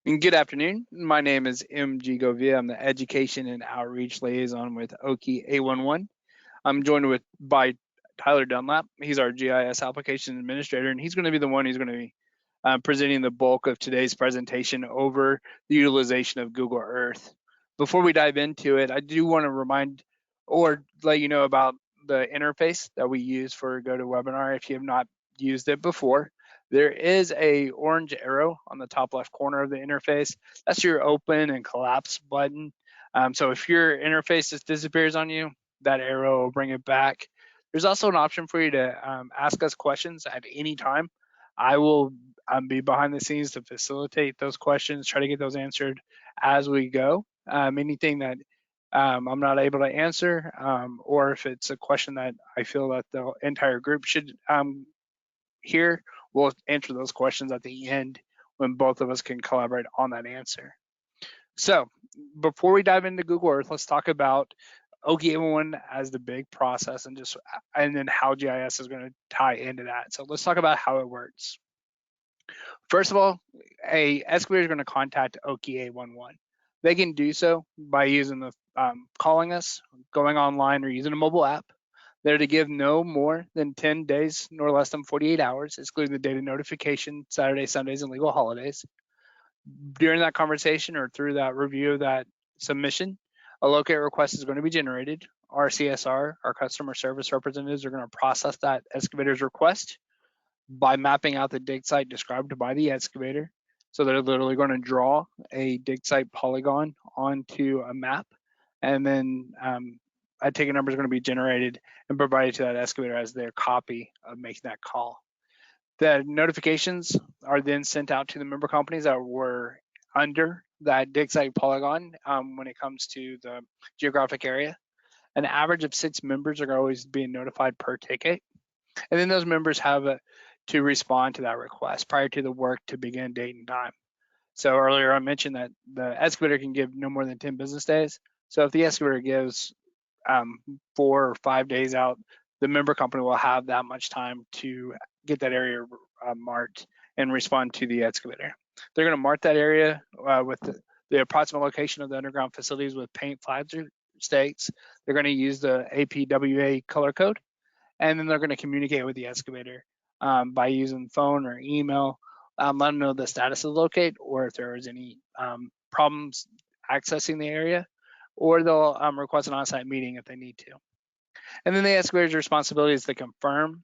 And good afternoon. My name is MG Govia. I'm the Education and Outreach Liaison with OKI11. I'm joined by Tyler Dunlap. He's our GIS Application Administrator, and he's going to be the one who's going to be presenting the bulk of today's presentation over the utilization of Google Earth. Before we dive into it, I do want to remind or let you know about the interface that we use for GoToWebinar if you have not used it before. There is a orange arrow on the top left corner of the interface. That's your open and collapse button. So if your interface just disappears on you, that arrow will bring it back. There's also an option for you to ask us questions at any time. I will be behind the scenes to facilitate those questions, try to get those answered as we go. Anything that I'm not able to answer, or if it's a question that I feel that the entire group should hear, we'll answer those questions at the end when both of us can collaborate on that answer. So before we dive into Google Earth, let's talk about OKI11 as the big process and then how GIS is going to tie into that. So let's talk about how it works. First of all, a excavator is going to contact OKI11. They can do so by using the calling us, going online, or using a mobile app. They're to give no more than 10 days nor less than 48 hours, excluding the date of notification, Saturdays, Sundays, and legal holidays. During that conversation or through that review of that submission, a locate request is going to be generated. Our CSR, our customer service representatives, are going to process that excavator's request by mapping out the dig site described by the excavator. So they're literally going to draw a dig site polygon onto a map, and then a ticket number is going to be generated and provided to that excavator as their copy of making that call. The notifications are then sent out to the member companies that were under that dig site polygon when it comes to the geographic area. An average of 6 members are always being notified per ticket. And then those members have to respond to that request prior to the work to begin date and time. So earlier I mentioned that the excavator can give no more than 10 business days. So if the excavator gives 4 or 5 days out, the member company will have that much time to get that area marked and respond to the excavator. They're going to mark that area with the approximate location of the underground facilities with paint flags or stakes. They're going to use the APWA color code, and then they're going to communicate with the excavator by using phone or email, let them know the status of the locate or if there is any problems accessing the area, or they'll request an on-site meeting if they need to. And then the excavator's responsibility is to confirm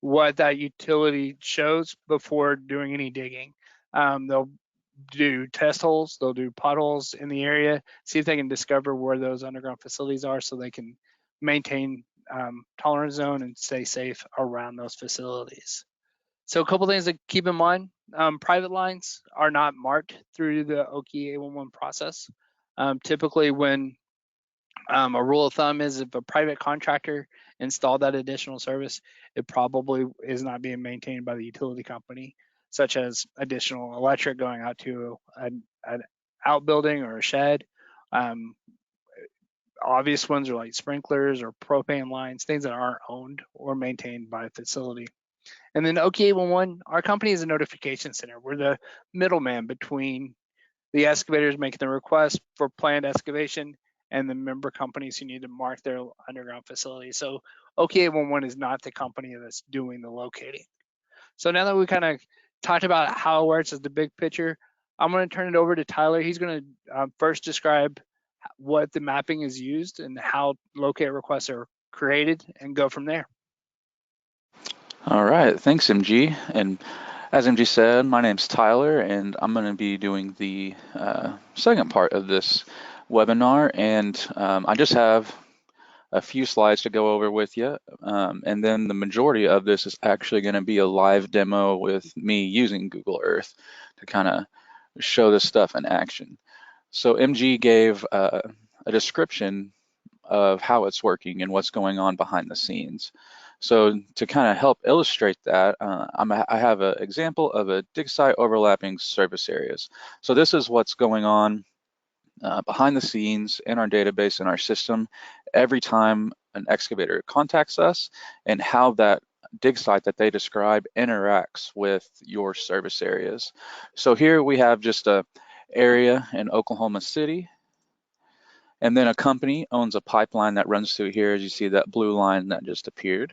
what that utility shows before doing any digging. They'll do test holes, they'll do potholes in the area, see if they can discover where those underground facilities are so they can maintain tolerance zone and stay safe around those facilities. So a couple things to keep in mind. Private lines are not marked through the OKI11 process. Typically when a rule of thumb is if a private contractor installed that additional service, it probably is not being maintained by the utility company, such as additional electric going out to an outbuilding or a shed. Obvious ones are like sprinklers or propane lines, things that aren't owned or maintained by a facility. And then OKI11, our company is a notification center. We're the middleman between the excavators making the request for planned excavation and the member companies who need to mark their underground facilities. So OKI11 is not the company that's doing the locating. So now that we kind of talked about how it works as the big picture, I'm going to turn it over to Tyler. He's going to first describe what the mapping is used and how locate requests are created and go from there. All right, thanks MG. And as MG said, my name's Tyler, and I'm going to be doing the second part of this webinar. And I just have a few slides to go over with you. And then the majority of this is actually going to be a live demo with me using Google Earth to kind of show this stuff in action. So MG gave a description of how it's working and what's going on behind the scenes. So to kind of help illustrate that, I have an example of a dig site overlapping service areas. So this is what's going on behind the scenes in our database, in our system, every time an excavator contacts us, and how that dig site that they describe interacts with your service areas. So here we have just a area in Oklahoma City. And then a company owns a pipeline that runs through here, as you see that blue line that just appeared.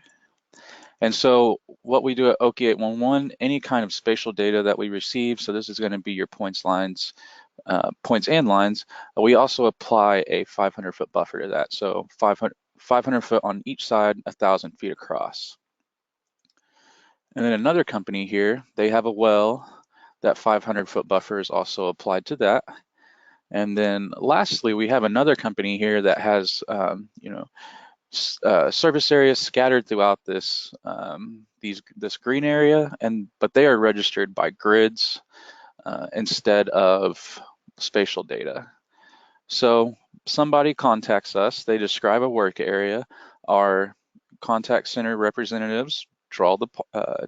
And so what we do at OKI11, any kind of spatial data that we receive, so this is going to be your points and lines, we also apply a 500-foot buffer to that. So 500 foot on each side, 1,000 feet across. And then another company here, they have a well. That 500-foot buffer is also applied to that. And then lastly, we have another company here that has, service areas scattered throughout this green area, but they are registered by grids instead of spatial data. So somebody contacts us, they describe a work area, our contact center representatives draw the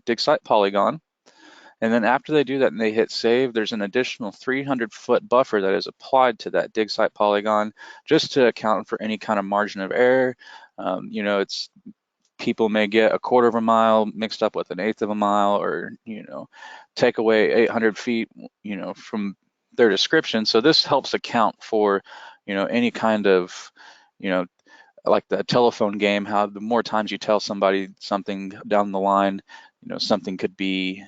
dig site polygon, and then after they do that and they hit save, there's an additional 300-foot buffer that is applied to that dig site polygon just to account for any kind of margin of error. People may get a quarter of a mile mixed up with an eighth of a mile, or take away 800 feet from their description. So this helps account for any kind of like the telephone game, how the more times you tell somebody something down the line, something could be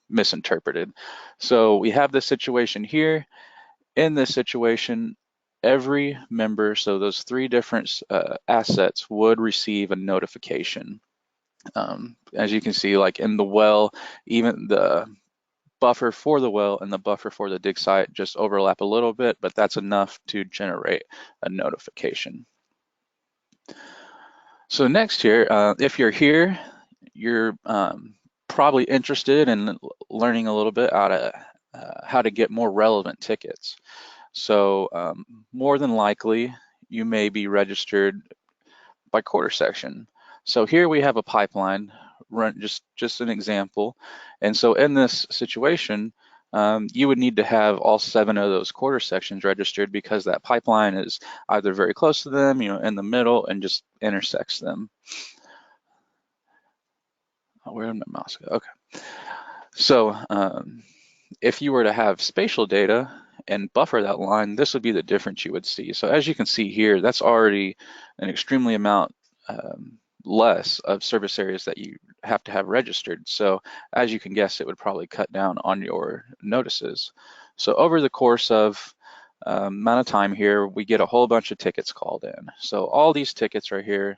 misinterpreted. So we have this situation here. In this situation, every member, so those three different assets, would receive a notification. As you can see, like in the well, even the buffer for the well and the buffer for the dig site just overlap a little bit, but that's enough to generate a notification. So next here, if you're here, you're probably interested in learning a little bit how to get more relevant tickets. So more than likely, you may be registered by quarter section. So here we have a pipeline, run just an example. And so in this situation, you would need to have all 7 of those quarter sections registered, because that pipeline is either very close to them, in the middle, and just intersects them. Where did my mouse go? Okay. So if you were to have spatial data and buffer that line, this would be the difference you would see. So as you can see here, that's already an extremely amount less of service areas that you have to have registered. So as you can guess, it would probably cut down on your notices. So over the course of amount of time here, we get a whole bunch of tickets called in. So all these tickets right here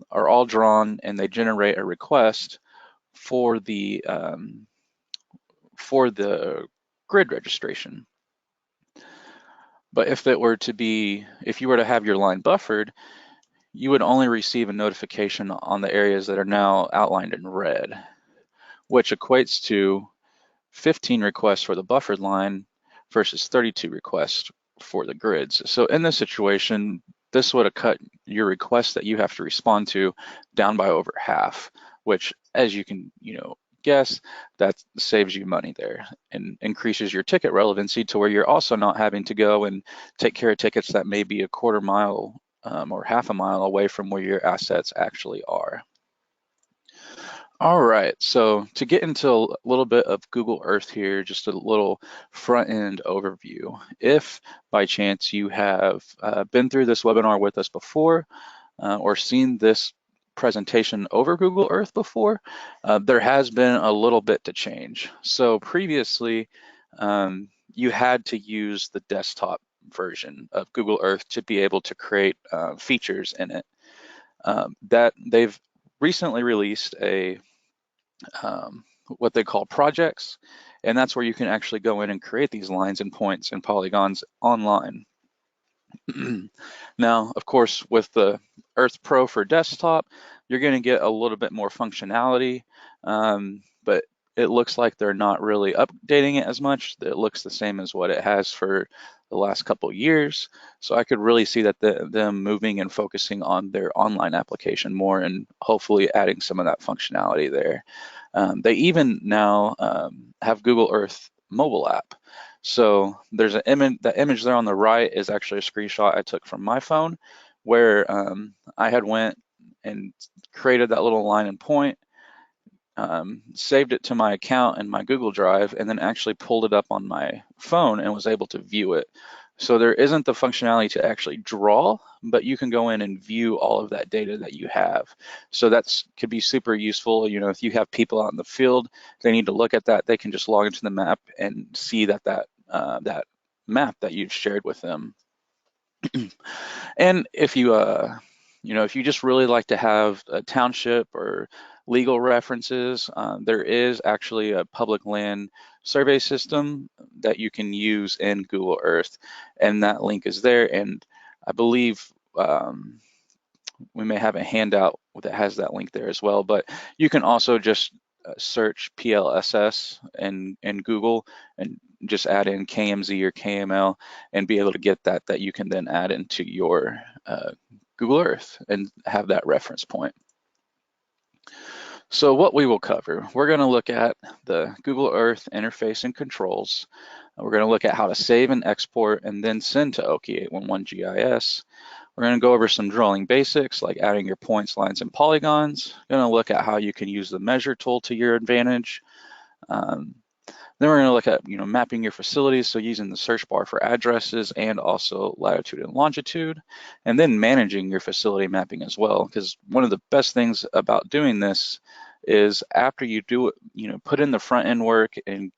are all drawn, and they generate a request for the grid registration. But if you were to have your line buffered, you would only receive a notification on the areas that are now outlined in red, which equates to 15 requests for the buffered line versus 32 requests for the grids. So in this situation, this would have cut your requests that you have to respond to down by over half, which, as you can guess, that saves you money there and increases your ticket relevancy to where you're also not having to go and take care of tickets that may be a quarter mile or half a mile away from where your assets actually are. All right, so to get into a little bit of Google Earth here, just a little front end overview. If by chance you have been through this webinar with us before or seen this presentation over Google Earth before, there has been a little bit to change. So previously, you had to use the desktop version of Google Earth to be able to create features in it. That they've recently released what they call projects, and that's where you can actually go in and create these lines and points and polygons online. Now, of course, with the Earth Pro for desktop, you're going to get a little bit more functionality, but it looks like they're not really updating it as much. It looks the same as what it has for the last couple of years. So I could really see that them moving and focusing on their online application more, and hopefully adding some of that functionality there. They even now have Google Earth mobile app. So there's an image, the image there on the right is actually a screenshot I took from my phone, where I had went and created that little line and point, saved it to my account in my Google Drive, and then actually pulled it up on my phone and was able to view it. So there isn't the functionality to actually draw, but you can go in and view all of that data that you have. So that's could be super useful. You know, if you have people out in the field, they need to look at that, they can just log into the map and see that map that you've shared with them. And if you, you know, if you just really like to have a township or legal references, there is actually a public land survey system that you can use in Google Earth, and that link is there. And I believe we may have a handout that has that link there as well, but you can also just search PLSS in Google and just add in KMZ or KML and be able to get that you can then add into your Google Earth and have that reference point. So what we will cover, we're going to look at the Google Earth interface and controls. We're going to look at how to save and export and then send to OKI11 GIS. We're going to go over some drawing basics like adding your points, lines, and polygons. We're going to look at how you can use the measure tool to your advantage. Then we're going to look at mapping your facilities, so using the search bar for addresses and also latitude and longitude, and then managing your facility mapping as well. Because one of the best things about doing this is after you do it, put in the front end work and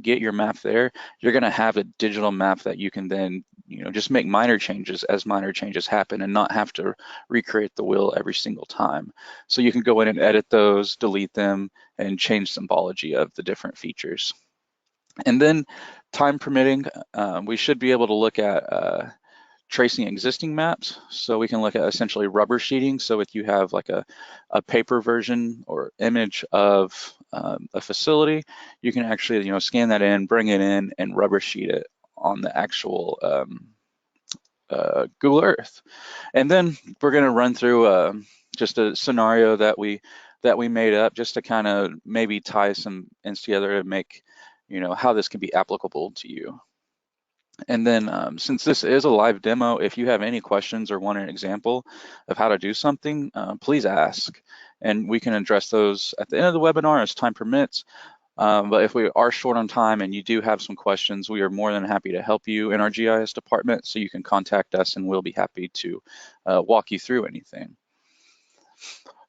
get your map there, you're going to have a digital map that you can then just make minor changes as minor changes happen and not have to recreate the wheel every single time. So you can go in and edit those, delete them, and change symbology of the different features. And then time permitting, we should be able to look at tracing existing maps. So we can look at essentially rubber sheeting. So if you have like a paper version or image of a facility, you can actually scan that in, bring it in, and rubber sheet it on the actual Google Earth. And then we're going to run through just a scenario that we made up just to kind of maybe tie some ends together to make how this can be applicable to you. And then since this is a live demo, if you have any questions or want an example of how to do something, please ask. And we can address those at the end of the webinar as time permits. But if we are short on time and you do have some questions, we are more than happy to help you in our GIS department. So you can contact us and we'll be happy to walk you through anything.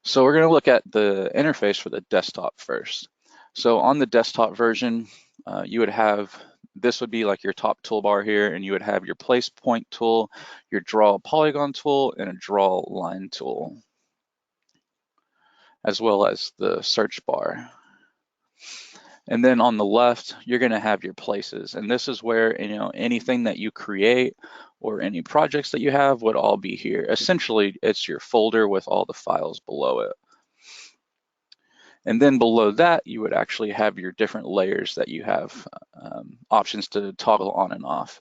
So we're going to look at the interface for the desktop first. So on the desktop version, you would have, this would be like your top toolbar here, and you would have your place point tool, your draw polygon tool, and a draw line tool, as well as the search bar. And then on the left, you're going to have your places. And this is where, anything that you create or any projects that you have would all be here. Essentially, it's your folder with all the files below it. And then below that, you would actually have your different layers that you have options to toggle on and off.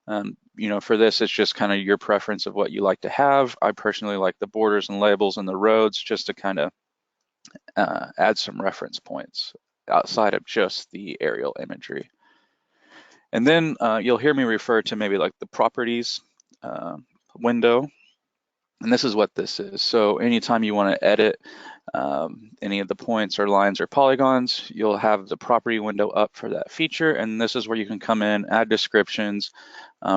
For this, it's just kind of your preference of what you like to have. I personally like the borders and labels and the roads just to kind of add some reference points outside of just the aerial imagery. And then you'll hear me refer to maybe like the properties window. And this is what this is. So anytime you want to edit any of the points or lines or polygons, you'll have the property window up for that feature. And this is where you can come in, add descriptions.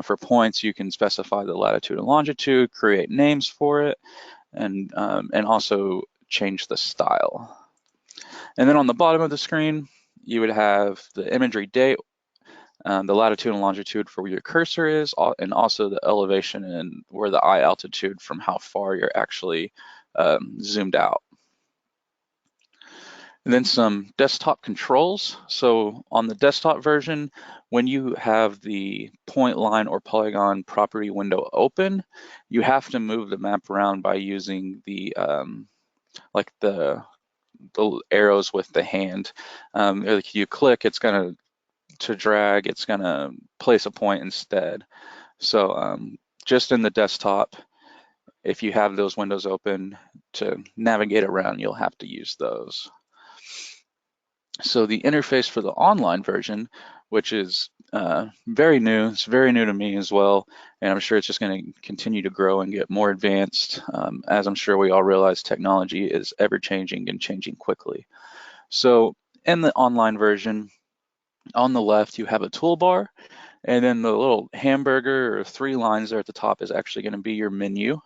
For points, you can specify the latitude and longitude, create names for it, and also change the style. And then on the bottom of the screen, you would have the imagery date, the latitude and longitude for where your cursor is, and also the elevation and where the eye altitude from how far you're actually zoomed out. And then some desktop controls. So on the desktop version, when you have the point, line, or polygon property window open, you have to move the map around by using the like the arrows with the hand. If you click, it's going to drag, it's going to place a point instead. So just in the desktop, if you have those windows open to navigate around, you'll have to use those. So the interface for the online version, which is very new, it's very new to me as well, and I'm sure it's just going to continue to grow and get more advanced, as I'm sure we all realize technology is ever changing and changing quickly. So in the online version, on the left, you have a toolbar, and then the little hamburger or 3 lines there at the top is actually going to be your menu.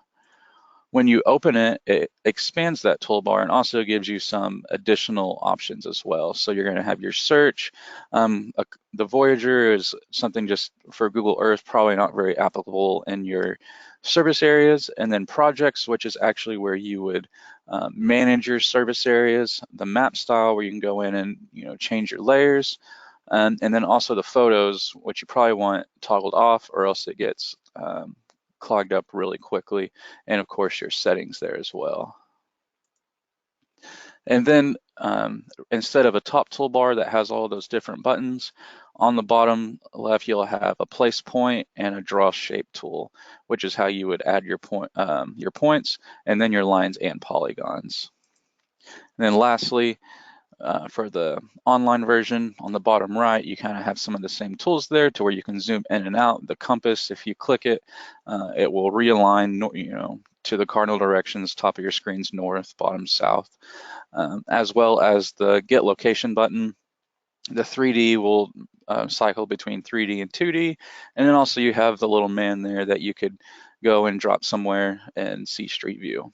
When you open it, it expands that toolbar and also gives you some additional options as well. So you're going to have your search. The Voyager is something just for Google Earth, probably not very applicable in your service areas. And then projects, which is actually where you would manage your service areas. The map style, where you can go in and change your layers. And then also the photos, which you probably want toggled off, or else it gets clogged up really quickly, and of course your settings there as well. And then instead of a top toolbar that has all those different buttons, on the bottom left you'll have a place point and a draw shape tool, which is how you would add your points, and then your lines and polygons. And then lastly, for the online version, on the bottom right, you kind of have some of the same tools there to where you can zoom in and out. The compass, if you click it, it will realign, to the cardinal directions, top of your screen's north, bottom south, as well as the get location button. The 3D will cycle between 3D and 2D, and then also you have the little man there that you could go and drop somewhere and see Street View.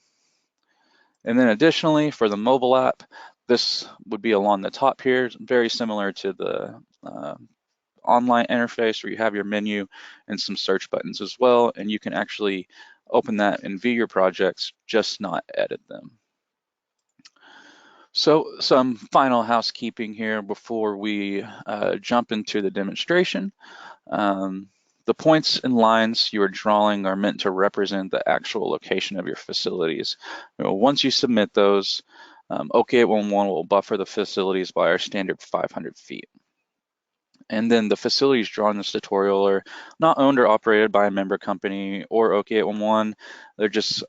And then additionally, for the mobile app, this would be along the top here, very similar to the online interface where you have your menu and some search buttons as well, and you can actually open that and view your projects, just not edit them. So some final housekeeping here before we jump into the demonstration. The points and lines you are drawing are meant to represent the actual location of your facilities. Once you submit those, OKI11 will buffer the facilities by our standard 500 feet. And then the facilities drawn in this tutorial are not owned or operated by a member company or OKI11. They're just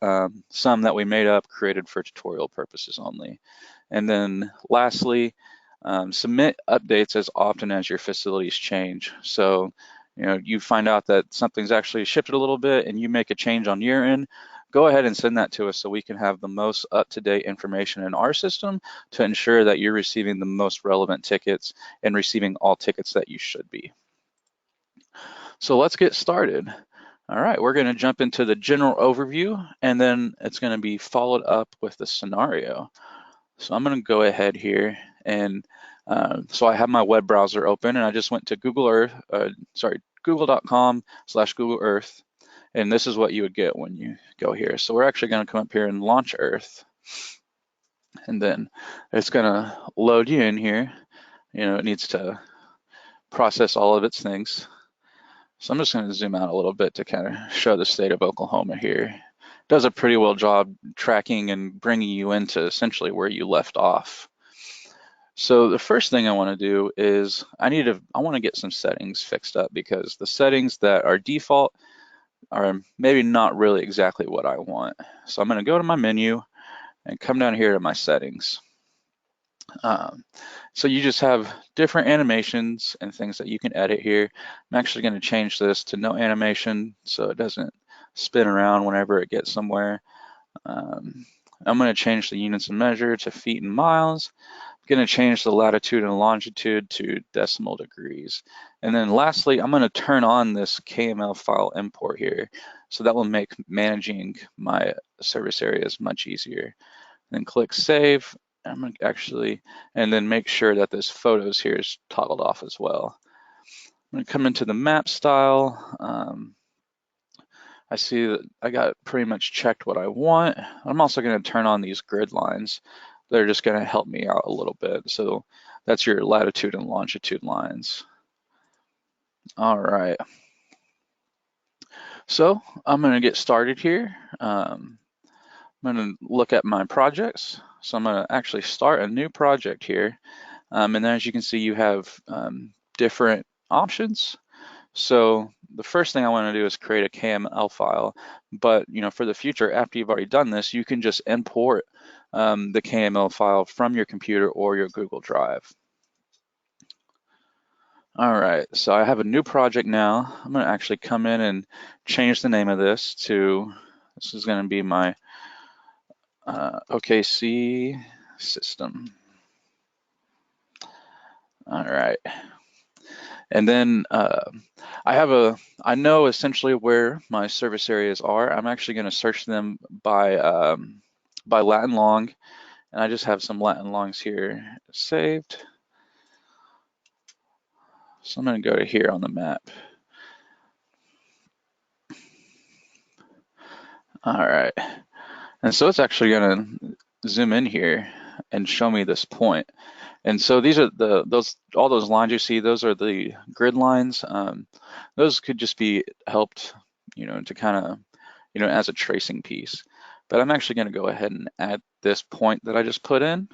some that we made up, created for tutorial purposes only. And then lastly, submit updates as often as your facilities change. So, you find out that something's actually shifted a little bit and you make a change on your end, go ahead and send that to us so we can have the most up-to-date information in our system to ensure that you're receiving the most relevant tickets and receiving all tickets that you should be. So let's get started. All right, we're going to jump into the general overview, and then it's going to be followed up with the scenario. So I'm going to go ahead here, and so I have my web browser open, and I just went to google.com/Google Earth, and this is what you would get when you go here. So we're actually going to come up here and launch Earth, and then it's going to load you in here. It needs to process all of its things. So I'm just going to zoom out a little bit to kind of show the state of Oklahoma here. It does a pretty well job tracking and bringing you into essentially where you left off. So the first thing I want to do is I want to get some settings fixed up, because the settings that are default are maybe not really exactly what I want. So I'm going to go to my menu and come down here to my settings. So you just have different animations and things that you can edit here. I'm actually going to change this to no animation so it doesn't spin around whenever it gets somewhere. I'm going to change the units of measure to feet and miles. I'm going to change the latitude and longitude to decimal degrees. And then lastly, I'm going to turn on this KML file import here. So that will make managing my service areas much easier. Then click save. I'm going to actually, and then make sure that this photos here is toggled off as well. I'm going to come into the map style. I see that I got pretty much checked what I want. I'm also going to turn on these grid lines. They're just going to help me out a little bit. So that's your latitude and longitude lines. All right. So I'm going to get started here. I'm going to look at my projects. So I'm going to actually start a new project here. And then as you can see, you have different options. So the first thing I want to do is create a KML file, but for the future, after you've already done this, you can just import the KML file from your computer or your Google Drive. All right, so I have a new project now. I'm going to actually come in and change the name of this to, this is going to be my OKC system. All right. And then I know essentially where my service areas are. I'm actually going to search them by Latin long, and I just have some Latin longs here saved. So I'm going to go to here on the map. All right. And so it's actually going to zoom in here and show me this point. And so these are all those lines you see, those are the grid lines. Those could just be helped, to kind of, as a tracing piece. But I'm actually going to go ahead and add this point that I just put in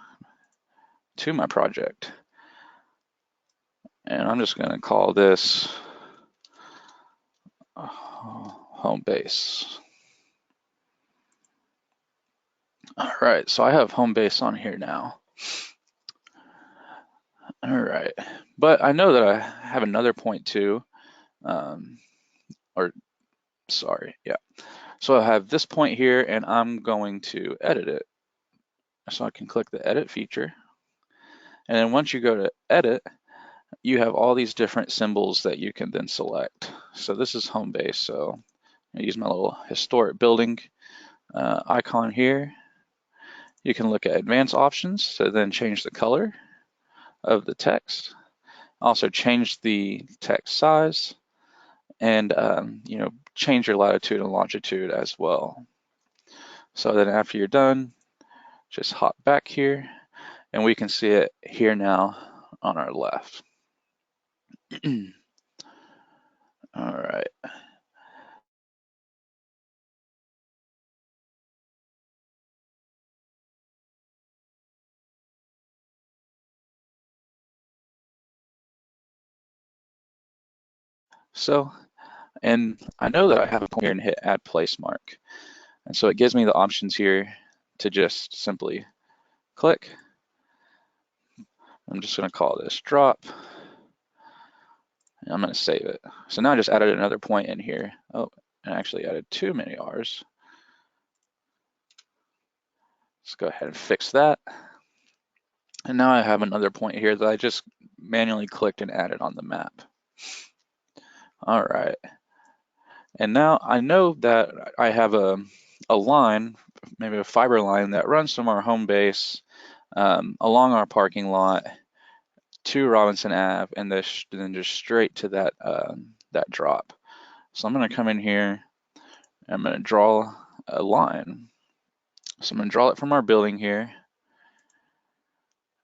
to my project. And I'm just going to call this home base. All right, so I have home base on here now. All right, but I know that I have another point too, or sorry, yeah. So I have this point here and I'm going to edit it. So I can click the edit feature. And then once you go to edit, you have all these different symbols that you can then select. So this is home base. So I use my little historic building icon here. You can look at advanced options, so then change the color of the text. Also change the text size and change your latitude and longitude as well. So then after you're done, just hop back here and we can see it here now on our left. All right. So, and I know that I have a point here and hit add Placemark. And so it gives me the options here to just simply click. I'm just going to call this drop. And I'm going to save it. So now I just added another point in here. Oh, and actually added too many R's. Let's go ahead and fix that. And now I have another point here that I just manually clicked and added on the map. All right. And now I know that I have a line, maybe a fiber line that runs from our home base along our parking lot to Robinson Ave, and then just straight to that drop. So I'm going to come in here, and I'm going to draw a line. So I'm going to draw it from our building here,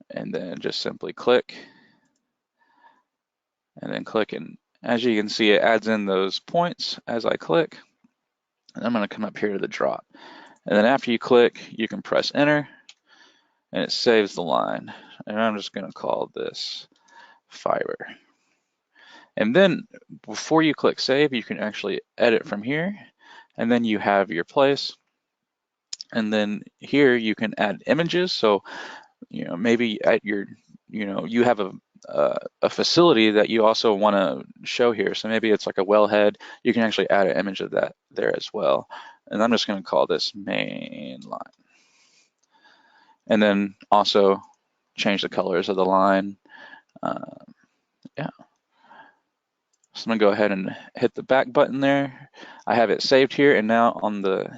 and then just simply click, and then click, and as you can see, it adds in those points as I click. And I'm going to come up here to the drop. And then after you click, you can press enter, and it saves the line. And I'm just going to call this fiber. And then before you click save, you can actually edit from here, and then you have your place. And then here you can add images. So, maybe at your, you have a facility that you also want to show here. So maybe it's like a wellhead. You can actually add an image of that there as well. And I'm just going to call this main line. And then also change the colors of the line. Yeah. So I'm gonna go ahead and hit the back button there. I have it saved here, and now on the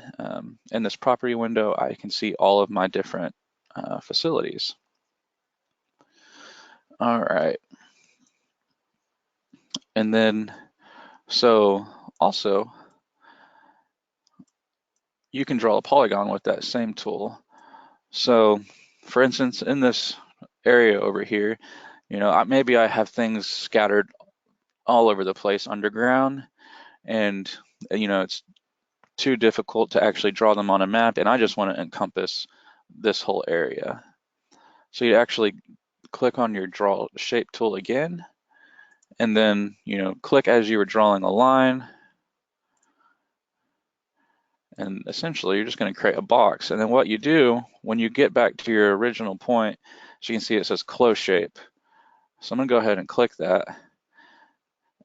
in this property window, I can see all of my different facilities. All right. And then, so also, you can draw a polygon with that same tool. So, for instance, in this area over here, maybe I have things scattered all over the place underground, and it's too difficult to actually draw them on a map, and I just want to encompass this whole area. So you actually click on your draw shape tool again, and then click as you were drawing a line, and essentially you're just going to create a box. And then what you do when you get back to your original point, as you can see, it says close shape. So I'm going to go ahead and click that,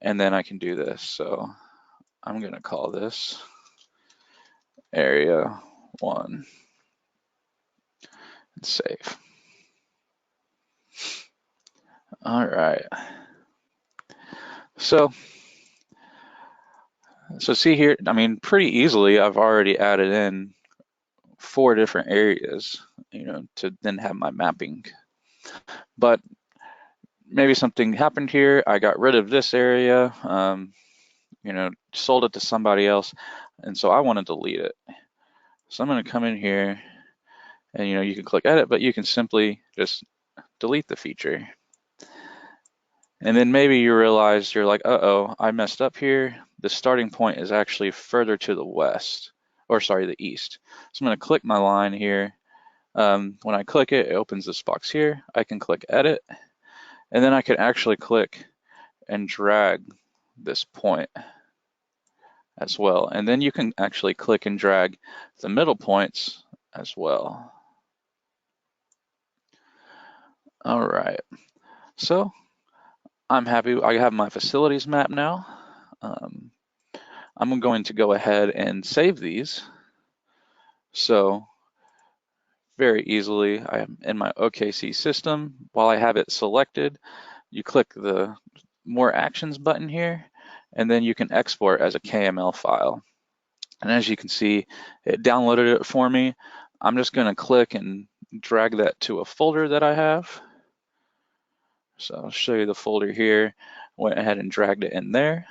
and then I can do this. So I'm going to call this area 1 and save. All right. So see here, I mean, pretty easily I've already added in 4 different areas, to then have my mapping. But maybe something happened here. I got rid of this area, sold it to somebody else, and so I want to delete it. So I'm going to come in here, and you can click edit, but you can simply just delete the feature. And then maybe you realize you're like, uh-oh, I messed up here. The starting point is actually further to the west, or sorry, the east. So I'm going to click my line here. When I click it, it opens this box here. I can click edit, and then I can actually click and drag this point as well. And then you can actually click and drag the middle points as well. All right, so I'm happy. I have my facilities map now. I'm going to go ahead and save these. So very easily, I am in my OKC system. While I have it selected, you click the More Actions button here, and then you can export as a KML file. And as you can see, it downloaded it for me. I'm just going to click and drag that to a folder that I have. So I'll show you the folder here. Went ahead and dragged it in there.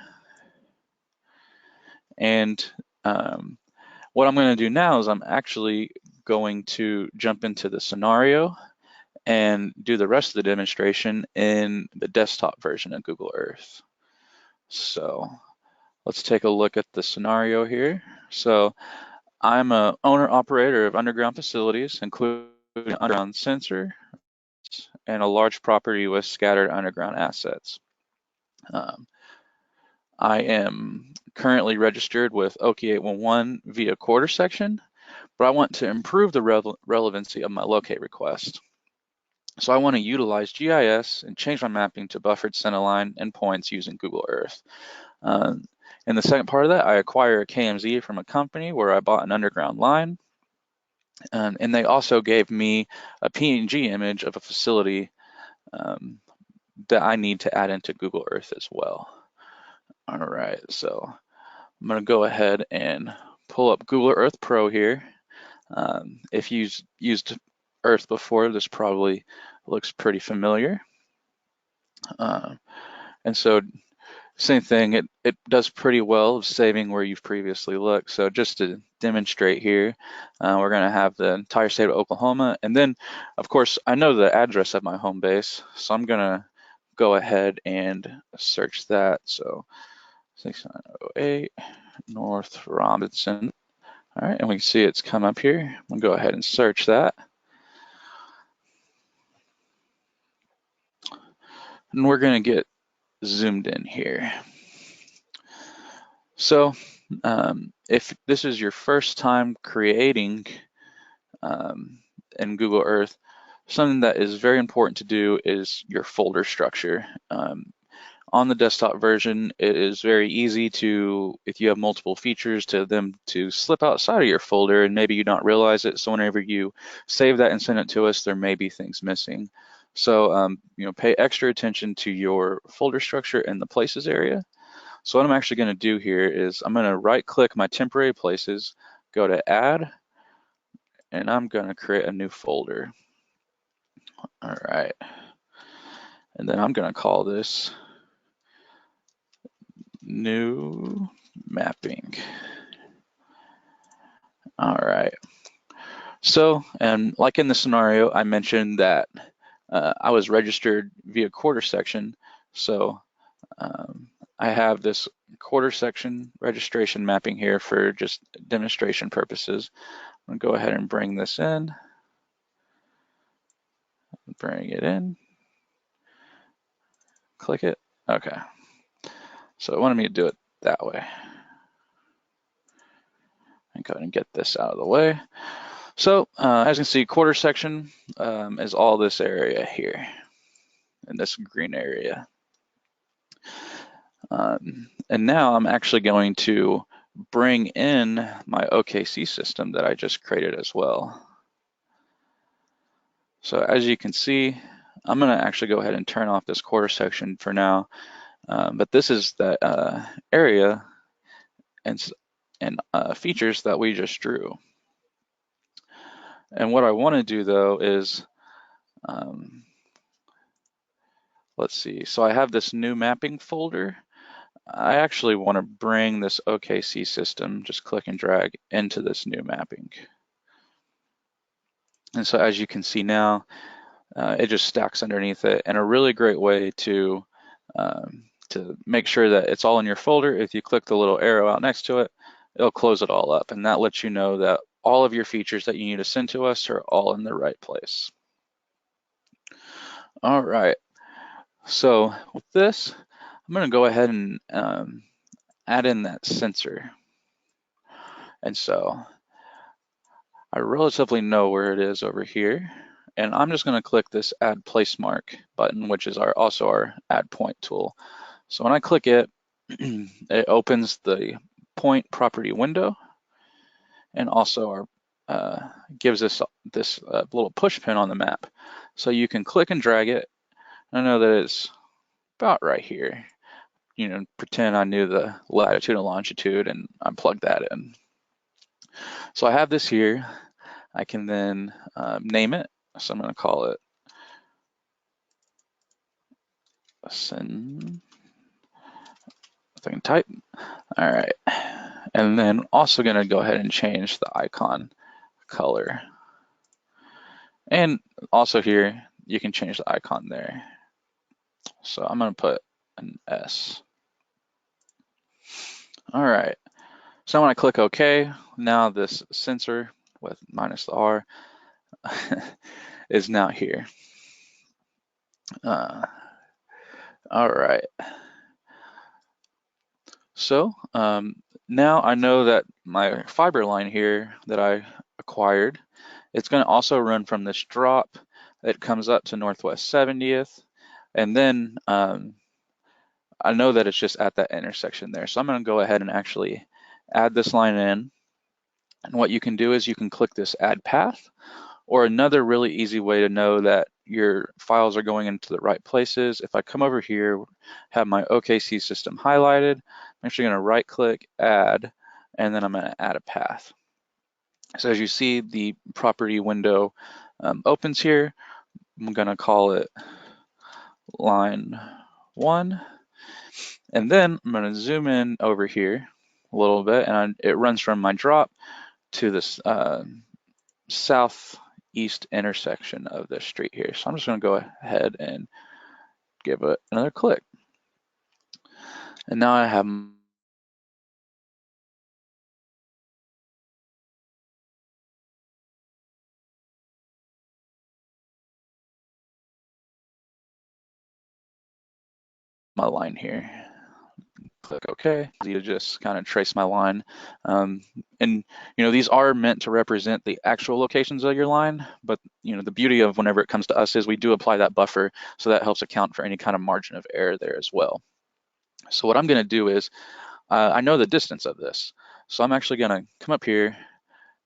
And what I'm going to do now is I'm actually going to jump into the scenario and do the rest of the demonstration in the desktop version of Google Earth. So let's take a look at the scenario here. So I'm an owner-operator of underground facilities, including an underground sensor and a large property with scattered underground assets. I am currently registered with OKI11 via quarter section, but I want to improve the relevancy of my locate request. So I want to utilize GIS and change my mapping to buffered centerline and points using Google Earth. In the second part of that, I acquire a KMZ from a company where I bought an underground line. And they also gave me a PNG image of a facility that I need to add into Google Earth as well. All right, so I'm going to go ahead and pull up Google Earth Pro here. If you've used Earth before, this probably looks pretty familiar. And so same thing, it does pretty well of saving where you've previously looked. So just to demonstrate here, we're going to have the entire state of Oklahoma. And then, of course, I know the address of my home base, so I'm going to go ahead and search that. So 6908 North Robinson. All right, and we can see it's come up here. I'm going to go ahead and search that. And we're going to get zoomed in here. So if this is your first time creating in Google Earth, something that is very important to do is your folder structure. On the desktop version, it is very easy to, if you have multiple features, to slip outside of your folder and maybe you don't realize it. So whenever you save that and send it to us, there may be things missing. So pay extra attention to your folder structure in the places area. So what I'm actually going to do here is I'm going to right click my temporary places, go to add, and I'm going to create a new folder. All right. And then I'm going to call this new mapping. All right. So, and like in the scenario, I mentioned that I was registered via quarter section. So I have this quarter section registration mapping here for just demonstration purposes. I'm gonna go ahead and bring this in. Bring it in. Click it. Okay. So it wanted me to do it that way. And go ahead and get this out of the way. So as you can see, quarter section is all this area here, in this green area. And now I'm actually going to bring in my OKC system that I just created as well. So as you can see, I'm going to actually go ahead and turn off this quarter section for now. But this is the area and features that we just drew. And what I want to do though is, let's see, so I have this new mapping folder. I actually want to bring this OKC system, just click and drag into this new mapping. And so as you can see now, it just stacks underneath it. And a really great way to make sure that it's all in your folder, if you click the little arrow out next to it, it'll close it all up. And that lets you know that all of your features that you need to send to us are all in the right place. All right, so with this, I'm going to go ahead and add in that sensor. And so I relatively know where it is over here. And I'm just going to click this Add Placemark button, which is also our Add Point tool. So when I click it, it opens the point property window, and also gives us this little push pin on the map. So you can click and drag it. I know that it's about right here. You know, pretend I knew the latitude and longitude, and I plug that in. So I have this here. I can then name it. So I'm going to call it send. If I can type. All right. And then also going to go ahead and change the icon color. And also here, you can change the icon there. So I'm going to put an S. All right. So when I click OK, now this sensor with minus the R is now here. All right. So now I know that my fiber line here that I acquired, it's going to also run from this drop. It comes up to Northwest 70th. And then I know that it's just at that intersection there. So I'm going to go ahead and actually add this line in. And what you can do is you can click this Add Path, or another really easy way to know that your files are going into the right places. If I come over here, have my OKC system highlighted, I'm actually going to right click, add, and then I'm going to add a path. So as you see, the property window opens here. I'm going to call it line 1. And then I'm going to zoom in over here a little bit, and it runs from my drop to this southeast intersection of this street here. So I'm just going to go ahead and give it another click. And now I have my line here. Click OK. You just kind of trace my line. And you know, these are meant to represent the actual locations of your line, but you know, the beauty of whenever it comes to us is we do apply that buffer, so that helps account for any kind of margin of error there as well. So what I'm going to do is, I know the distance of this, so I'm actually going to come up here,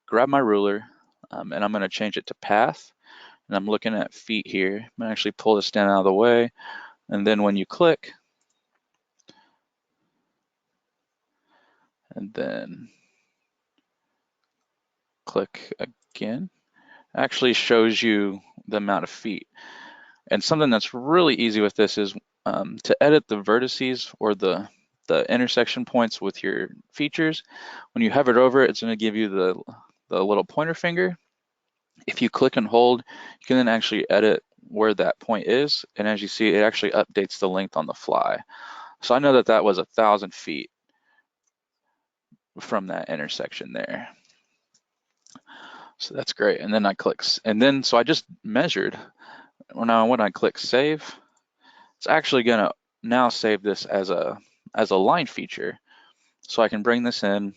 grab my ruler, and I'm going to change it to path. And I'm looking at feet here. I'm going to actually pull this down out of the way, and then when you click, and then click again, actually shows you the amount of feet. And something that's really easy with this is to edit the vertices or the intersection points with your features. When you hover it over, it's going to give you the little pointer finger. If you click and hold, you can then actually edit where that point is. And as you see, it actually updates the length on the fly. So I know that that was 1,000 feet from that intersection there. So that's great. And then I click, and then so I just measured. Now when I click save, it's actually gonna now save this as a line feature. So I can bring this in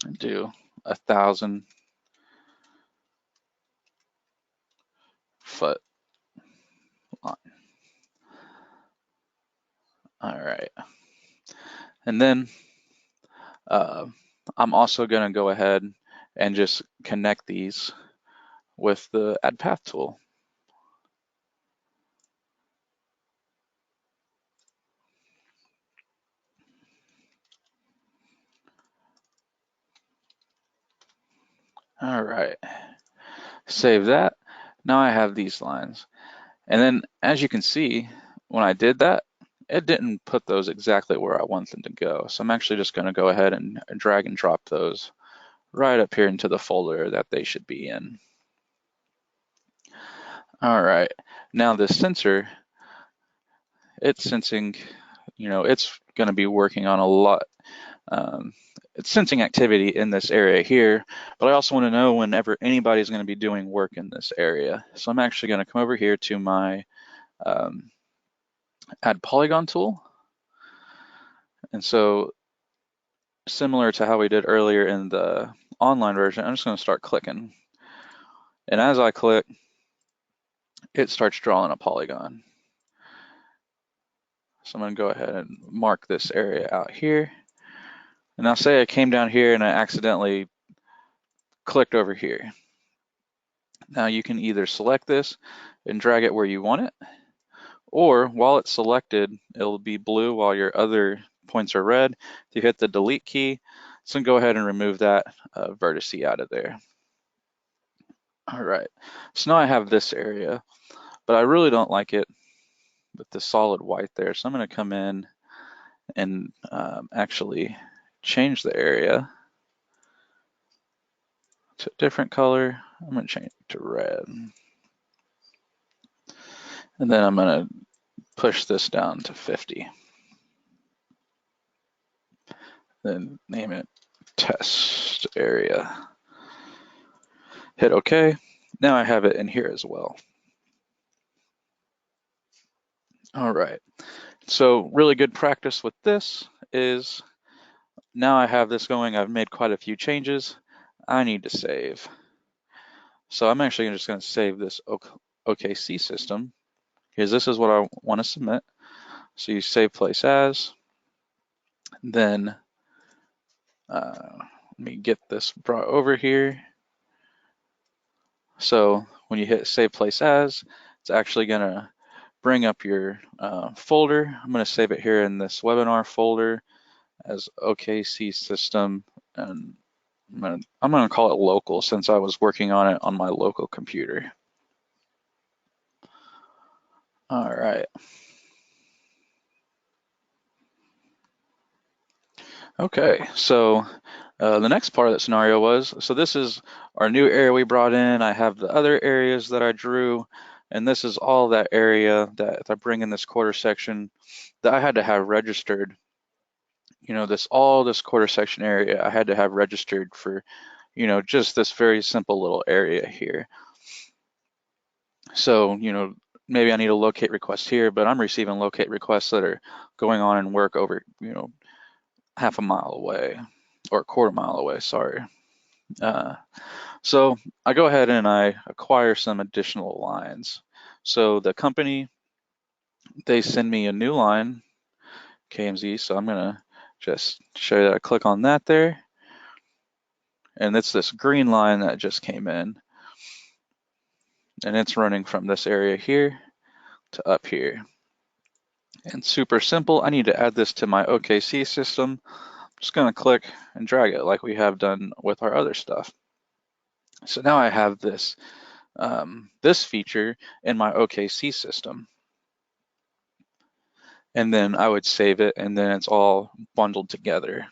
and do 1,000 foot line. All right. And then I'm also going to go ahead and just connect these with the Add Path tool. All right, save that. Now I have these lines. And then as you can see, when I did that, it didn't put those exactly where I want them to go. So I'm actually just going to go ahead and drag and drop those right up here into the folder that they should be in. All right, now this sensor, it's sensing, it's going to be working on a lot. It's sensing activity in this area here, but I also want to know whenever anybody's going to be doing work in this area. So I'm actually going to come over here to my Add Polygon tool. And so similar to how we did earlier in the online version, I'm just going to start clicking. And as I click, it starts drawing a polygon. So I'm going to go ahead and mark this area out here. And now say I came down here and I accidentally clicked over here. Now you can either select this and drag it where you want it, or while it's selected, it'll be blue while your other points are red. If you hit the delete key, so go ahead and remove that vertice out of there. All right, so now I have this area, but I really don't like it with the solid white there. So I'm going to come in and actually change the area to a different color. I'm going to change it to red. And then I'm going to push this down to 50. Then name it test area. Hit OK. Now I have it in here as well. All right. So really good practice with this is now I have this going. I've made quite a few changes. I need to save. So I'm actually just going to save this OKC system because this is what I want to submit. So you save place as, then let me get this brought over here. So when you hit save place as, it's actually going to bring up your folder. I'm going to save it here in this webinar folder as OKC system, and I'm going to call it local since I was working on it on my local computer. All right. Okay, so the next part of that scenario was, so this is our new area we brought in. I have the other areas that I drew, and this is all that area that if I bring in this quarter section that I had to have registered. All this quarter section area I had to have registered for, just this very simple little area here. So, maybe I need a locate request here, but I'm receiving locate requests that are going on in work over, half a mile away or a quarter mile away, sorry. So I go ahead and I acquire some additional lines. So the company, they send me a new line, KMZ, so I'm gonna just show you that I click on that there. And it's this green line that just came in. And it's running from this area here to up here. And super simple, I need to add this to my OKC system. I'm just gonna click and drag it like we have done with our other stuff. So now I have this, this feature in my OKC system. And then I would save it, and then it's all bundled together.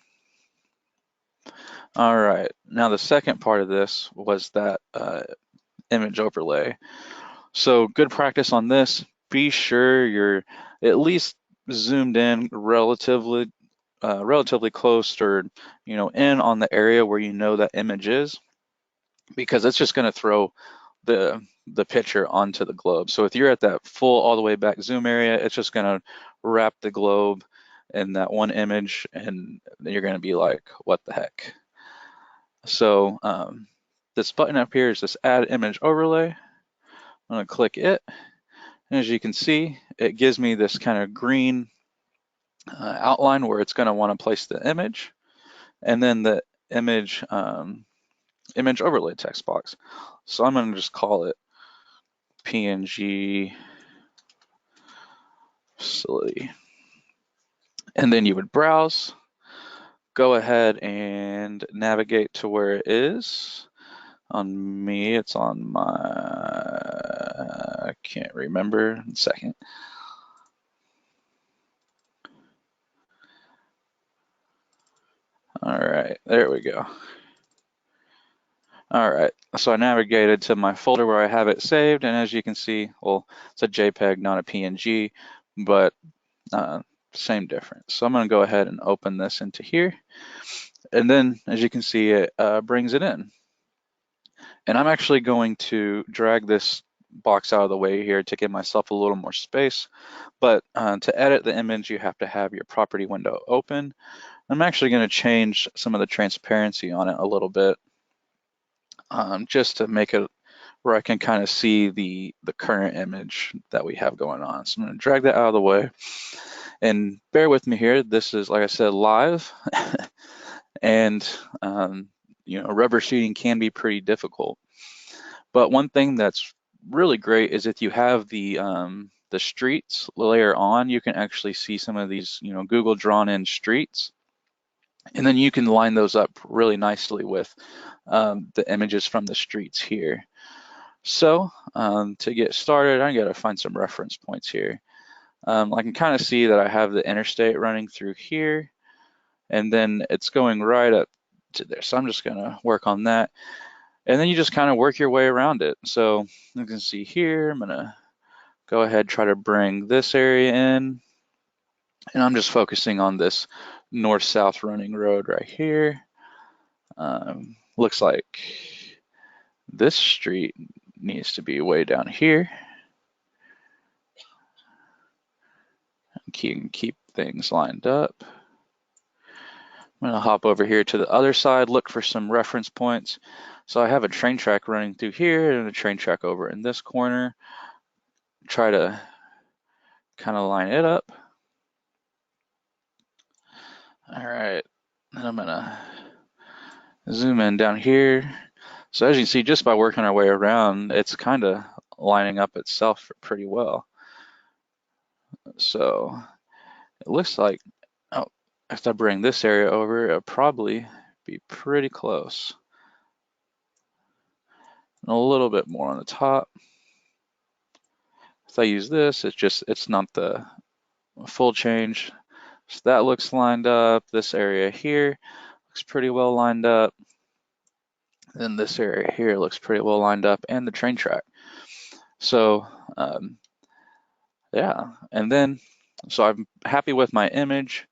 All right, now the second part of this was that image overlay. So good practice on this. Be sure you're at least zoomed in relatively close, or in on the area where that image is, because it's just going to throw the picture onto the globe. So if you're at that full all the way back zoom area, it's just going to wrap the globe in that one image, and you're going to be like, what the heck? So this button up here is this add image overlay. I'm going to click it, and as you can see, it gives me this kind of green outline where it's going to want to place the image, and then the image image overlay text box. So I'm going to just call it PNG facility. And then you would browse, go ahead and navigate to where it is. On me, it's on my, I can't remember, a second. All right, there we go. All right, so I navigated to my folder where I have it saved, and as you can see, well, it's a JPEG, not a PNG, but same difference. So I'm going to go ahead and open this into here, and then as you can see, it brings it in. And I'm actually going to drag this box out of the way here to give myself a little more space. But to edit the image, you have to have your property window open. I'm actually going to change some of the transparency on it a little bit, just to make it where I can kind of see the current image that we have going on. So I'm going to drag that out of the way. And bear with me here. This is, like I said, live. And, rubber sheeting can be pretty difficult. But one thing that's really great is if you have the streets layer on, you can actually see some of these, Google drawn in streets. And then you can line those up really nicely with the images from the streets here. So to get started, I gotta find some reference points here. I can kind of see that I have the interstate running through here, and then it's going right up to there. So I'm just gonna work on that. And then you just kind of work your way around it. So you can see here, I'm gonna go ahead, try to bring this area in. And I'm just focusing on this north-south running road right here. Looks like this street needs to be way down here. Keep things lined up. I'm gonna hop over here to the other side, look for some reference points. So I have a train track running through here and a train track over in this corner. Try to kind of line it up. All right, then I'm gonna zoom in down here. So as you can see, just by working our way around, it's kind of lining up itself pretty well. So it looks like, oh, if I bring this area over, it'll probably be pretty close. And a little bit more on the top. If I use this, it's not the full change. So that looks lined up. This area here looks pretty well lined up. Then this area here looks pretty well lined up, and the train track. So yeah, and then so I'm happy with my image.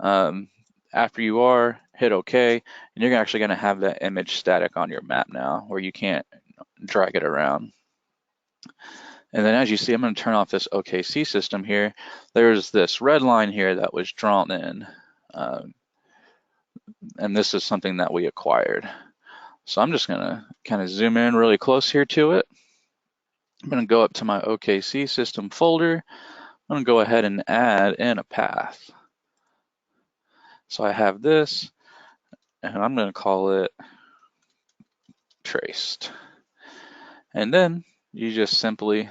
After you are, hit OK, and you're actually going to have that image static on your map now, where you can't drag it around. And then as you see, I'm going to turn off this OKC system here. There's this red line here that was drawn in, and this is something that we acquired. So I'm just going to kind of zoom in really close here to it. I'm going to go up to my OKC system folder. I'm going to go ahead and add in a path. So I have this, and I'm going to call it traced. And then you just simply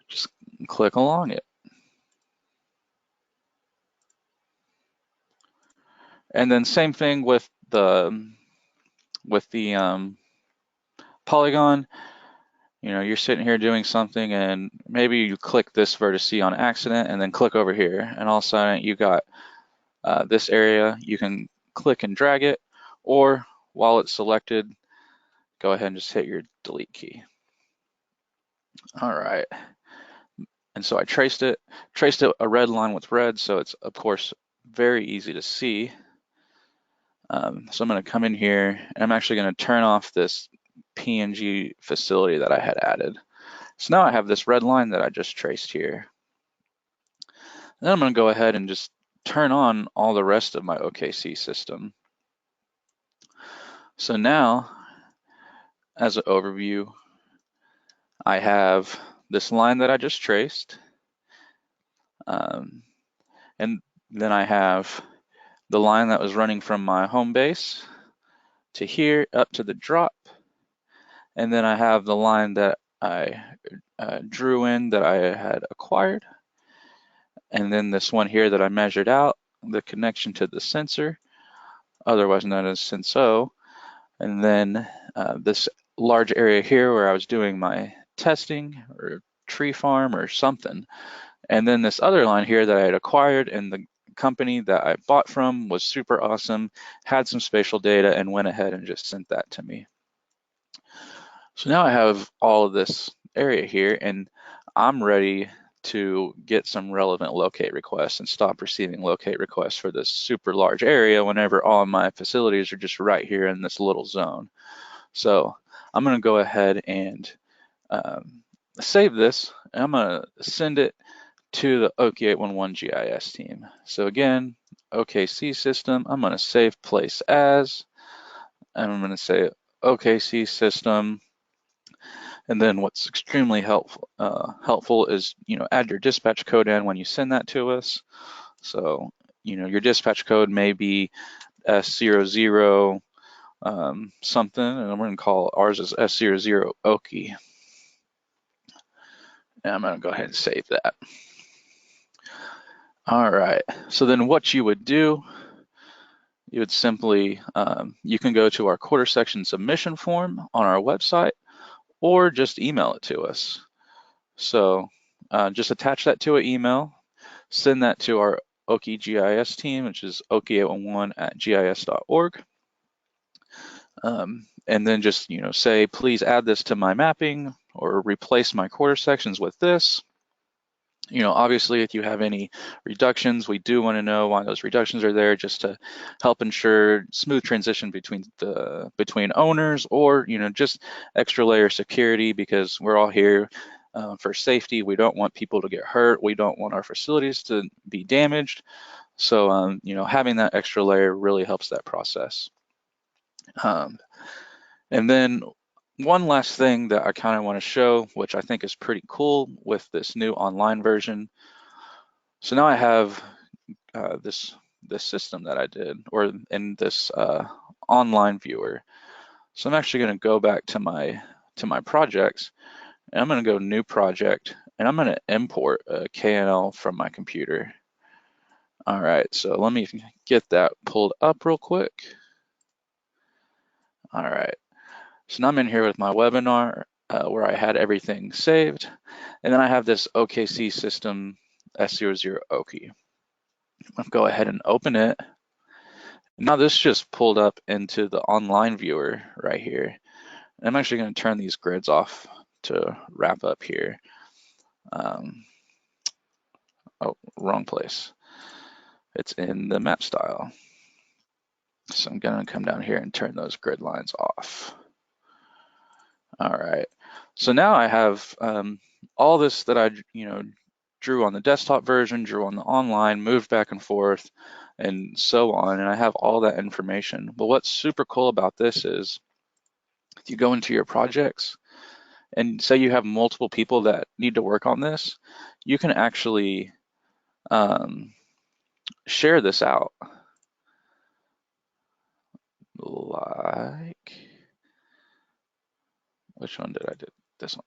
just click along it. And then same thing with the Polygon. You're sitting here doing something, and maybe you click this vertice on accident, and then click over here, and all of a sudden you got this area. You can click and drag it, or while it's selected, go ahead and just hit your delete key. All right. And so I traced it a red line with red, so it's of course very easy to see. So I'm going to come in here, and I'm actually going to turn off this PNG facility that I had added. So now I have this red line that I just traced here. And then I'm going to go ahead and just turn on all the rest of my OKC system. So now, as an overview, I have this line that I just traced. And then I have the line that was running from my home base to here up to the drop. And then I have the line that I drew in that I had acquired. And then this one here that I measured out, the connection to the sensor, otherwise known as Senso. And then this large area here where I was doing my testing or tree farm or something. And then this other line here that I had acquired, and the company that I bought from was super awesome, had some spatial data, and went ahead and just sent that to me. So now I have all of this area here, and I'm ready to get some relevant locate requests and stop receiving locate requests for this super large area whenever all of my facilities are just right here in this little zone. So I'm going to go ahead and save this, and I'm going to send it to the OKI11 GIS team. So again, OKC system, I'm going to save place as, and I'm going to say OKC system. And then what's extremely helpful is, add your dispatch code in when you send that to us. So, your dispatch code may be S00 something, and I'm going to call ours as S00 OKI. And I'm going to go ahead and save that. All right, so then what you would do, you would simply, you can go to our quarter section submission form on our website, or just email it to us. So just attach that to an email, send that to our OKI GIS team, which is oki11@gis.org. And then just, say, please add this to my mapping or replace my quarter sections with this. Obviously, if you have any reductions, we do want to know why those reductions are there, just to help ensure smooth transition between owners, or just extra layer security, because we're all here for safety. We don't want people to get hurt. We don't want our facilities to be damaged. So having that extra layer really helps that process. And then one last thing that I kind of want to show, which I think is pretty cool with this new online version. So now I have this system that I did, or in this online viewer. So I'm actually going to go back to my projects, and I'm going to go new project, and I'm going to import a KNL from my computer. All right, so let me get that pulled up real quick. All right, so now I'm in here with my webinar where I had everything saved, and then I have this OKC system S00 OKI. I'll go ahead and open it. Now this just pulled up into the online viewer right here. I'm actually going to turn these grids off to wrap up here. Oh, wrong place. It's in the map style. So I'm going to come down here and turn those grid lines off. All right. So now I have all this that I, drew on the desktop version, drew on the online, moved back and forth, and so on. And I have all that information. But what's super cool about this is, if you go into your projects and say you have multiple people that need to work on this, you can actually share this out. Like, which one did I do? This one.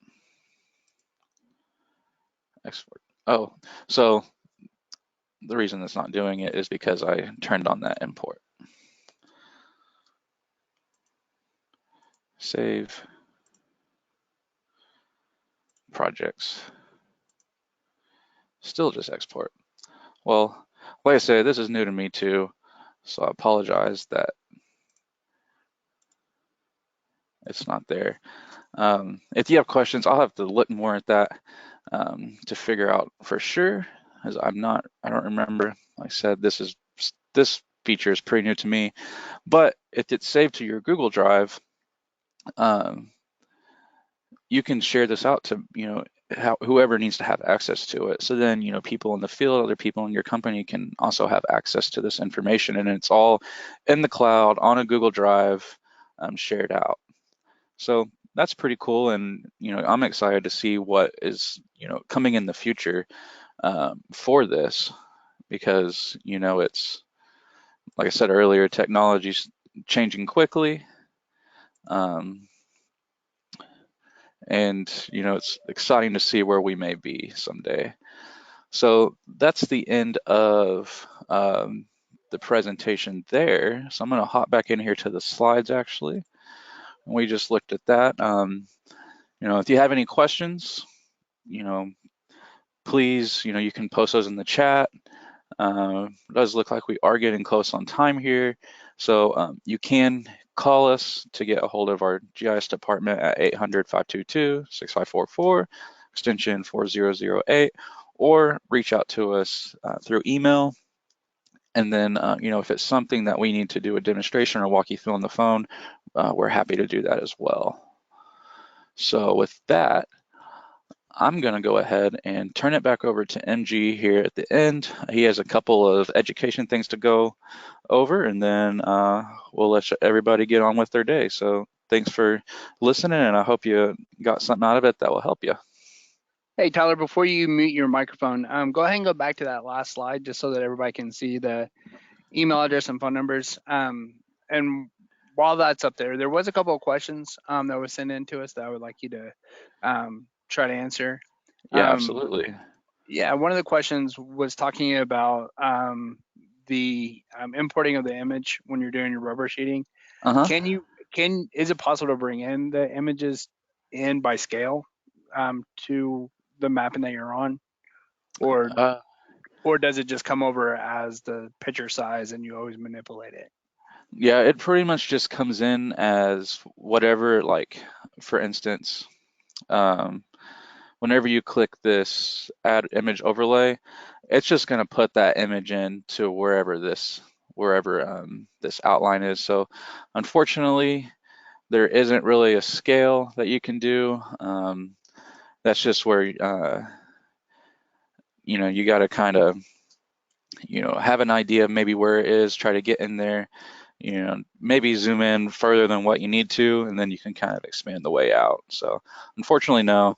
Export. Oh, so the reason it's not doing it is because I turned on that import. Save projects. Still just export. Well, like I said, this is new to me too, so I apologize that it's not there. If you have questions, I'll have to look more at that to figure out for sure, as I don't remember. Like I said, this feature is pretty new to me, but if it's saved to your Google Drive, you can share this out to, whoever needs to have access to it. So then, people in the field, other people in your company can also have access to this information, and it's all in the cloud on a Google Drive, shared out. So that's pretty cool, and I'm excited to see what is coming in the future. for this because, it's, like I said earlier, technology's changing quickly. Um, and, it's exciting to see where we may be someday. So that's the end of the presentation there. So I'm going to hop back in here to the slides actually. We just looked at that. If you have any questions, you know, please, you can post those in the chat. It does look like we are getting close on time here. So you can call us to get a hold of our GIS department at 800-522-6544, extension 4008, or reach out to us through email. And then, if it's something that we need to do a demonstration or walk you through on the phone, we're happy to do that as well. So with that, I'm going to go ahead and turn it back over to MG here at the end. He has a couple of education things to go over, and then we'll let everybody get on with their day. So thanks for listening, and I hope you got something out of it that will help you. Hey, Tyler, before you mute your microphone, go ahead and go back to that last slide just so that everybody can see the email address and phone numbers. And while that's up there, there was a couple of questions that was sent in to us that I would like you to try to answer. Yeah, Um, absolutely. yeah, one of the questions was talking about the importing of the image when you're doing your rubber sheeting. Uh-huh. Is it possible to bring in the images in by scale to the mapping that you're on, or Uh, or does it just come over as the picture size and you always manipulate it? yeah, it pretty much just comes in as whatever, like, for instance, um, whenever you click this add image overlay, it's just going to put that image in to wherever this outline is. So unfortunately, there isn't really a scale that you can do. That's just where you got to kind of have an idea of maybe where it is, try to get in there, maybe zoom in further than what you need to, and then you can kind of expand the way out. So unfortunately, no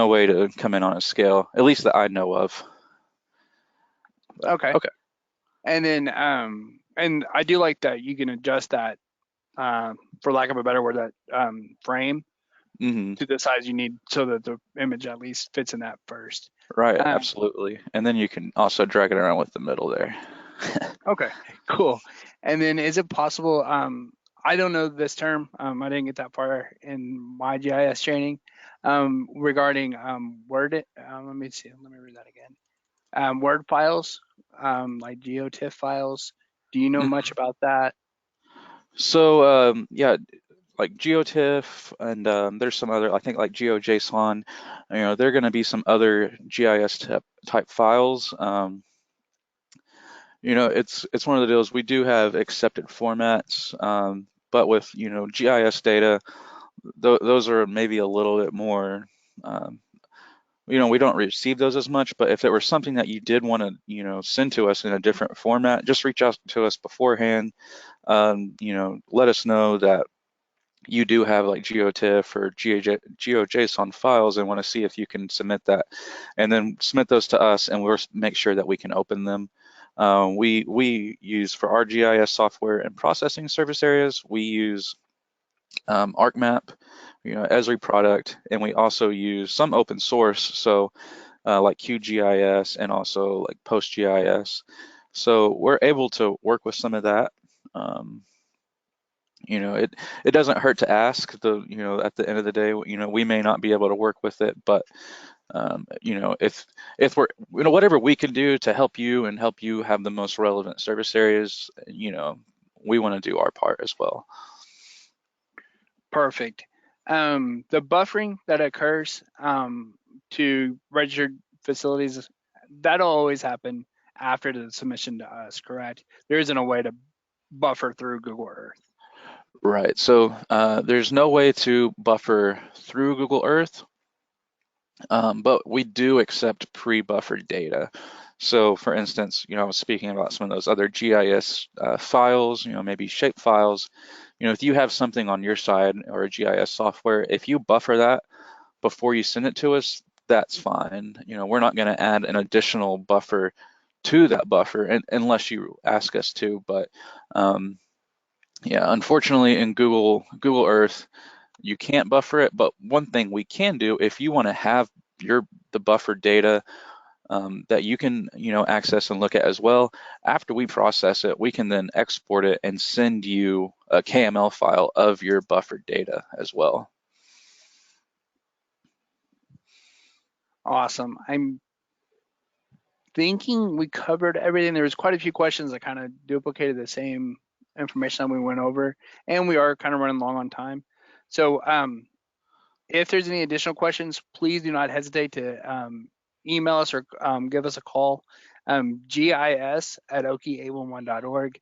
way to come in on a scale, at least that I know of. But Okay. okay. And then and I do like that you can adjust that for lack of a better word, that frame Hmm. to the size you need so that the image at least fits in that first. Right, Um, absolutely. And then you can also drag it around with the middle there. okay, cool. And then is it possible, I don't know this term, I didn't get that far in my GIS training, regarding Word, let me see, let me read that again. Word files, like GeoTIFF files. Do you know much Mhm. about that? So yeah, like GeoTIFF and there's some other, I think like GeoJSON, there are going to be some other GIS type files. It's one of the deals. We do have accepted formats, but with GIS data, those are maybe a little bit more. Um, we don't receive those as much. But if it were something that you did want to send to us in a different format, just reach out to us beforehand. Let us know that you do have like GeoTIFF or GeoJSON files and want to see if you can submit that, and then submit those to us, and we'll make sure that we can open them. We use for our GIS software and processing service areas, we use ArcMap, Esri product, and we also use some open source, so like QGIS and also like PostGIS. So we're able to work with some of that. Um, it doesn't hurt to ask. At the end of the day, we may not be able to work with it, but if we're whatever we can do to help you and help you have the most relevant service areas, we want to do our part as well. Perfect. The buffering that occurs to registered facilities, that'll always happen after the submission to us, correct? There isn't a way to buffer through Google Earth. Right. So there's no way to buffer through Google Earth, but we do accept pre-buffered data. So for instance, I was speaking about some of those other GIS files, maybe shape files. If you have something on your side or a GIS software, if you buffer that before you send it to us, that's fine. We're not going to add an additional buffer to that buffer unless you ask us to. But yeah, unfortunately in Google Earth, you can't buffer it. But one thing we can do, if you want to have the buffer data that you can access and look at as well, after we process it, we can then export it and send you a KML file of your buffered data as well. Awesome. I'm thinking we covered everything. There was quite a few questions that kind of duplicated the same information that we went over, and we are kind of running long on time. So if there's any additional questions, please do not hesitate to email us or give us a call. GIS@OKI11.org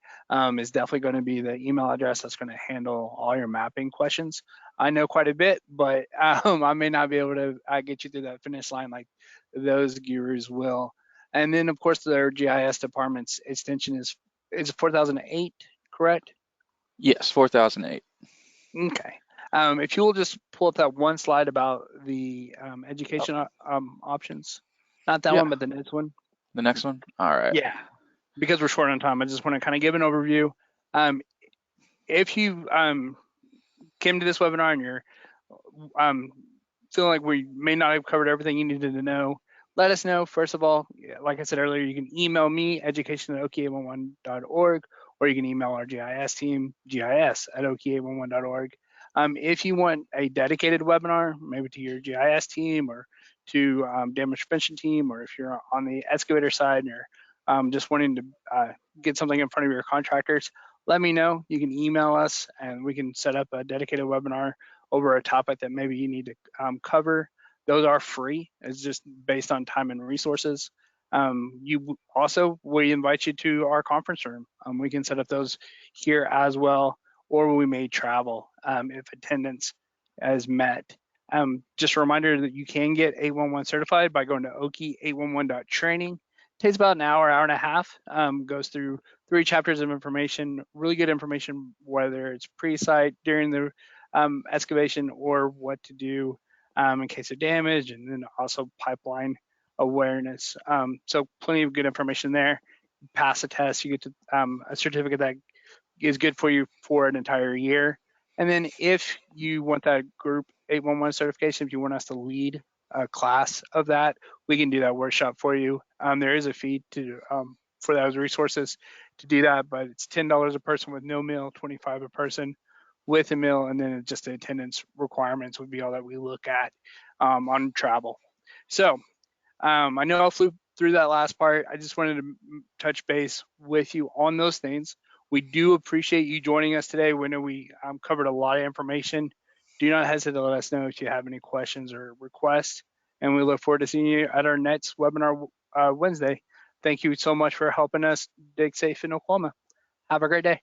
is definitely going to be the email address that's going to handle all your mapping questions. I know quite a bit, but I may not be able to get you through that finish line like those gurus will. And then, of course, their GIS department's extension is 4008, correct? Yes, 4008. Okay. If you will just pull up that one slide about the education options, not that Yeah, one, but the next one. the next one. All right. Yeah, because we're short on time, I just want to kind of give an overview. If you came to this webinar and you're feeling like we may not have covered everything you needed to know, let us know. First of all, like I said earlier, you can email me, education@oki11.org, or you can email our GIS team, gis@oki11.org. If you want a dedicated webinar, maybe to your GIS team or to damage prevention team, or if you're on the excavator side and you're just wanting to get something in front of your contractors, let me know. You can email us and we can set up a dedicated webinar over a topic that maybe you need to cover. Those are free. It's just based on time and resources. We invite you to our conference room. We can set up those here as well, or we may travel if attendance is met. Just a reminder that you can get 811 certified by going to OKI811.training. Takes about an hour, hour and a half. Goes through 3 chapters of information, really good information, whether it's pre-site, during the excavation, or what to do in case of damage, and then also pipeline awareness. So plenty of good information there. Pass the test, you get to, a certificate that is good for you for an entire year. And then if you want that group 811 certification, if you want us to lead a class of that, we can do that workshop for you. There is a fee to for those resources to do that, but it's $10 a person with no meal, $25 a person with a meal, and then just the attendance requirements would be all that we look at on travel. So I know I flew through that last part. I just wanted to touch base with you on those things. We do appreciate you joining us today. We know we covered a lot of information. Do not hesitate to let us know if you have any questions or requests. And we look forward to seeing you at our next webinar Wednesday. Thank you so much for helping us dig safe in Oklahoma. Have a great day.